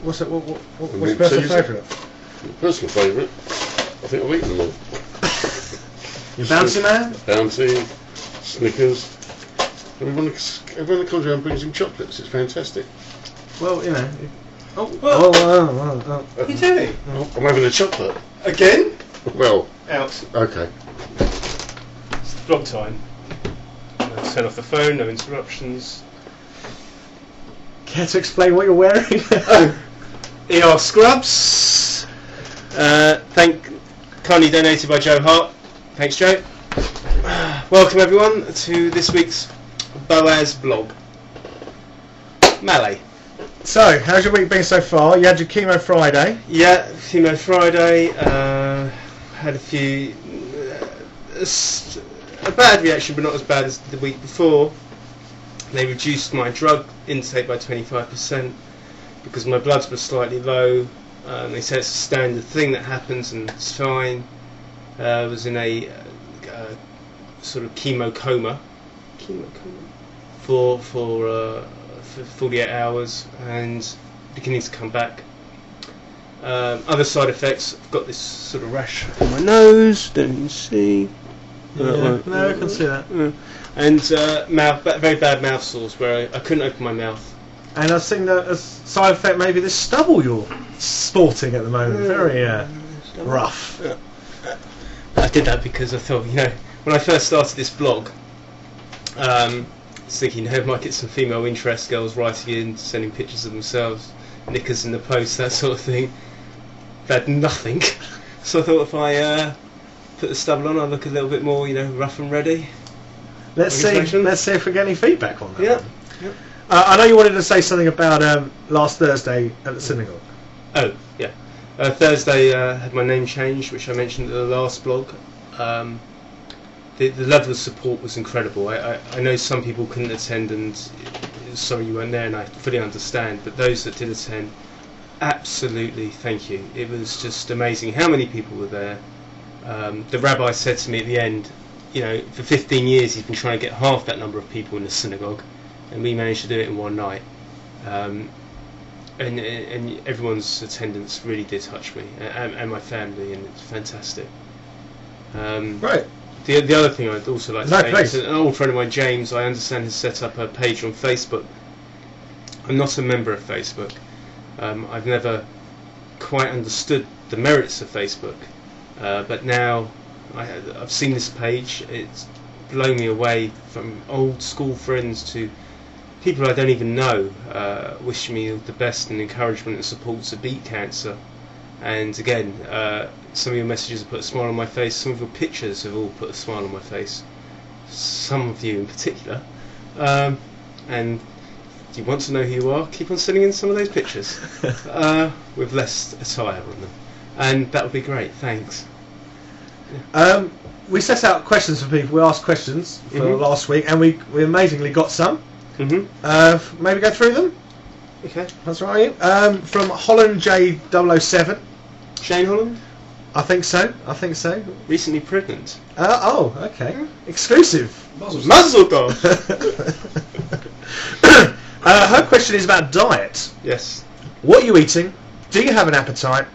What's your mean, personal cheesy. favourite? Personal favourite? I think I've eaten them all. Your Bouncy Man? Bounty, Snickers. Everyone that comes around brings him chocolates. It's fantastic. Well, you know. Oh. Oh. You doing? I'm having a chocolate. Again? Well, Out. okay. It's vlog time. Turn off the phone, no interruptions. Care to explain what you're wearing? ER Scrubs. Kindly donated by Joe Hart. Thanks, Joe. Welcome everyone to this week's Boas blog. Malay. So, how's your week been so far? You had your chemo Friday. Yeah, chemo Friday. Had a few. A bad reaction, but not as bad as the week before. They reduced my drug intake by 25% because my bloods were slightly low. They said it's a standard thing that happens and it's fine. I was in a sort of chemo coma for 48 hours and beginning to come back. Other side effects, I've got this sort of rash on my nose, don't you see? No, I can see that. And very bad mouth sores where I couldn't open my mouth. And I've seen that as side effect maybe this stubble you're sporting at the moment. Very rough. Yeah. I did that because I thought, when I first started this blog, I was thinking, I might get some female interest, girls writing in, sending pictures of themselves, knickers in the post, that sort of thing. They had nothing. So I thought if I put the stubble on, I'll look a little bit more, rough and ready. Let's see if we get any feedback on that. Yeah. Yep. I know you wanted to say something about last Thursday at the synagogue. Oh, yeah. Thursday had my name changed, which I mentioned in the last blog. The level of support was incredible. I know some people couldn't attend and sorry you weren't there, and I fully understand, but those that did attend, absolutely thank you. It was just amazing how many people were there. The rabbi said to me at the end, for 15 years he's been trying to get half that number of people in the synagogue, and we managed to do it in one night. And everyone's attendance really did touch me and my family, and it's fantastic. Right. The other thing I'd also like to say is an old friend of mine, James, I understand has set up a page on Facebook. I'm not a member of Facebook. I've never quite understood the merits of Facebook, but now I've seen this page. It's blown me away, from old school friends to people I don't even know, wishing me the best and encouragement and support to beat cancer. And again, some of your messages have put a smile on my face, some of your pictures have all put a smile on my face, some of you in particular. And if you want to know who you are, keep on sending in some of those pictures with less attire on them, and that would be great. Thanks. We set out questions for people. We asked questions for last week, and we amazingly got some. Maybe go through them. Okay. That's right. From Holland J007. Shane Holland? I think so. Recently pregnant. Okay. Exclusive. Mazel tov. Her question is about diet. Yes. What are you eating? Do you have an appetite?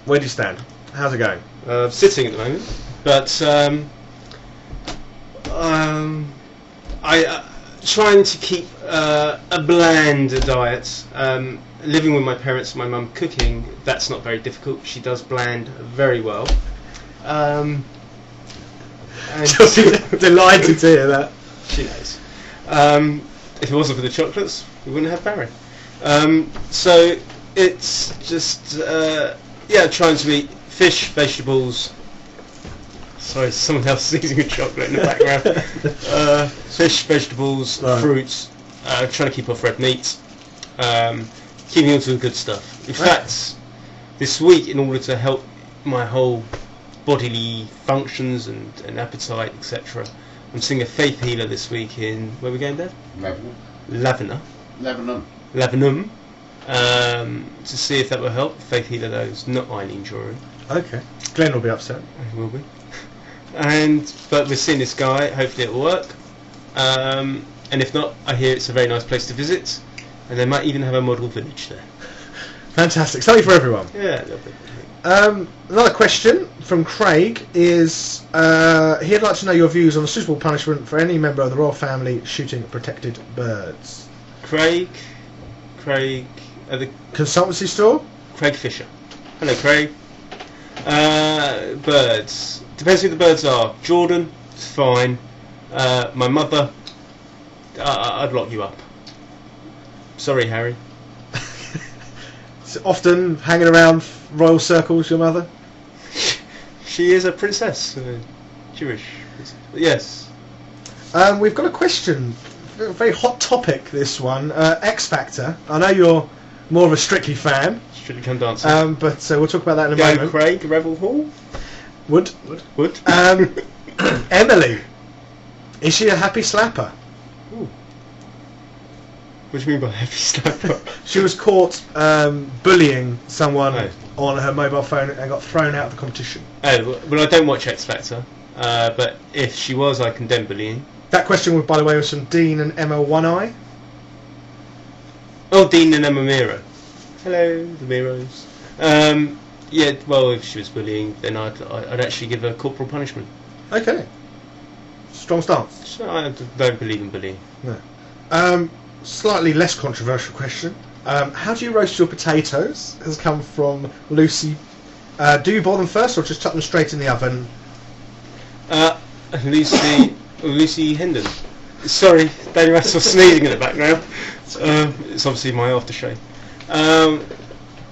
Where do you stand? How's it going? Sitting at the moment, but I trying to keep a bland diet. Living with my parents and my mum cooking, that's not very difficult. She does bland very well. And Delighted to hear that. She knows. If it wasn't for the chocolates, we wouldn't have Barry. So it's just trying to eat fish, vegetables. Sorry, someone else is eating a chocolate in the background. Fish, vegetables, fruits. Trying to keep off red meat. Keeping on to the good stuff. In fact, this week, in order to help my whole bodily functions and appetite, etc., I'm seeing a faith healer this week in, where are we going, Dad? Lebanon. To see if that will help. Faith healer, though, is not Eileen Jory. Okay. Glenn will be upset. He will be. But we're seeing this guy. Hopefully it will work. And if not, I hear it's a very nice place to visit, and they might even have a model village there. Fantastic. Something for everyone. Yeah, a little bit. Another question from Craig is he'd like to know your views on the suitable punishment for any member of the royal family shooting protected birds. Craig at the consultancy store. Craig Fisher. Hello, Craig. Birds. Depends who the birds are. Jordan, it's fine. My mother, I'd lock you up. Sorry, Harry. Often hanging around royal circles, your mother? She is a princess, Jewish. Yes. We've got a question. A very hot topic, this one. X Factor. I know you're more of a Strictly fan. Strictly Come Dancing. But we'll talk about that in a moment. Craig, Revel Hall. Would. Emily. Is she a happy slapper? Ooh. What do you mean by happy slapper? She was caught bullying someone on her mobile phone and got thrown out of the competition. Oh, well, I don't watch X Factor, but if she was, I condemn bullying. That question, by the way, was from Dean and Emma One Eye. Oh, Dean and Emma Miro. Hello, the Miros. Yeah, well, if she was bullying, then I'd actually give her corporal punishment. Okay. Strong stance. So I don't believe in bullying. No. Slightly less controversial question. How do you roast your potatoes? Has come from Lucy. Do you boil them first or just chuck them straight in the oven? Lucy Hendon. Sorry, Danny Russell sneezing in the background. It's obviously my aftershave.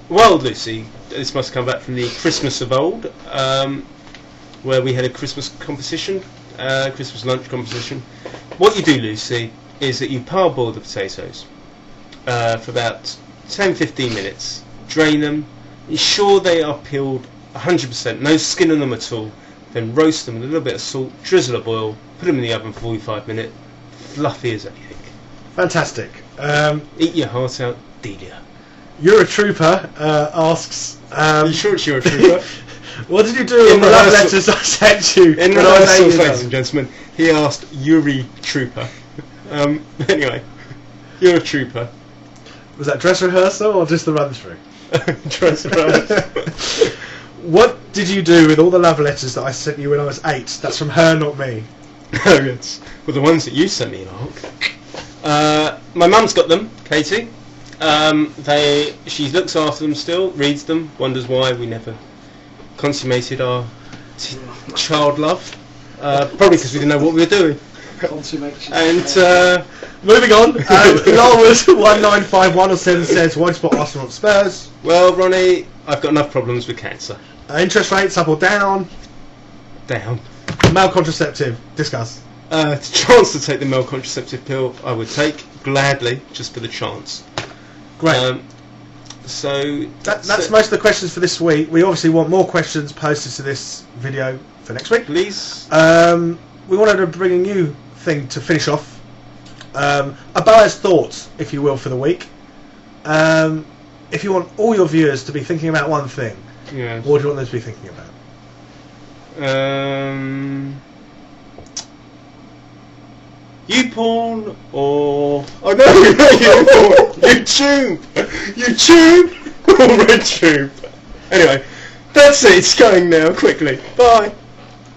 Well, Lucy, this must come back from the Christmas of old, where we had a Christmas competition, Christmas lunch competition. What you do, Lucy, is that you parboil the potatoes for about 10-15 minutes, drain them, ensure they are peeled 100%, no skin on them at all, then roast them with a little bit of salt, drizzle of oil, put them in the oven for 45 minutes, fluffy as anything. Fantastic. Eat your heart out, Delia. You're a Trooper asks... you sure it's You're a Trooper? What did you do in the love letters I sent you? In rehearsals, ladies and gentlemen, he asked Yuri Trooper. Anyway, you're a trooper. Was that dress rehearsal or just the run through? Dress rehearsal. What did you do with all the love letters that I sent you when I was 8? That's from her, not me. Oh, yes. Well, the ones that you sent me, Mark. My mum's got them, Katie. She looks after them still, reads them, wonders why we never consummated our child love. Probably because we didn't know what we were doing. And moving on, Lowers 195107 says, why do you spot Arsenal at Spurs? Well, Ronnie, I've got enough problems with cancer. Interest rates up or down? Down. Male contraceptive, discuss. The chance to take the male contraceptive pill, I would take gladly, just for the chance. Great. So that's most of the questions for this week. We obviously want more questions posted to this video for next week. Please. We wanted to bring a new thing to finish off. A Boas thoughts, if you will, for the week. If you want all your viewers to be thinking about one thing, yes. What do you want them to be thinking about? YouPorn or YouPorn, YouTube or RedTube. Anyway, that's it. It's going now. Quickly. Bye.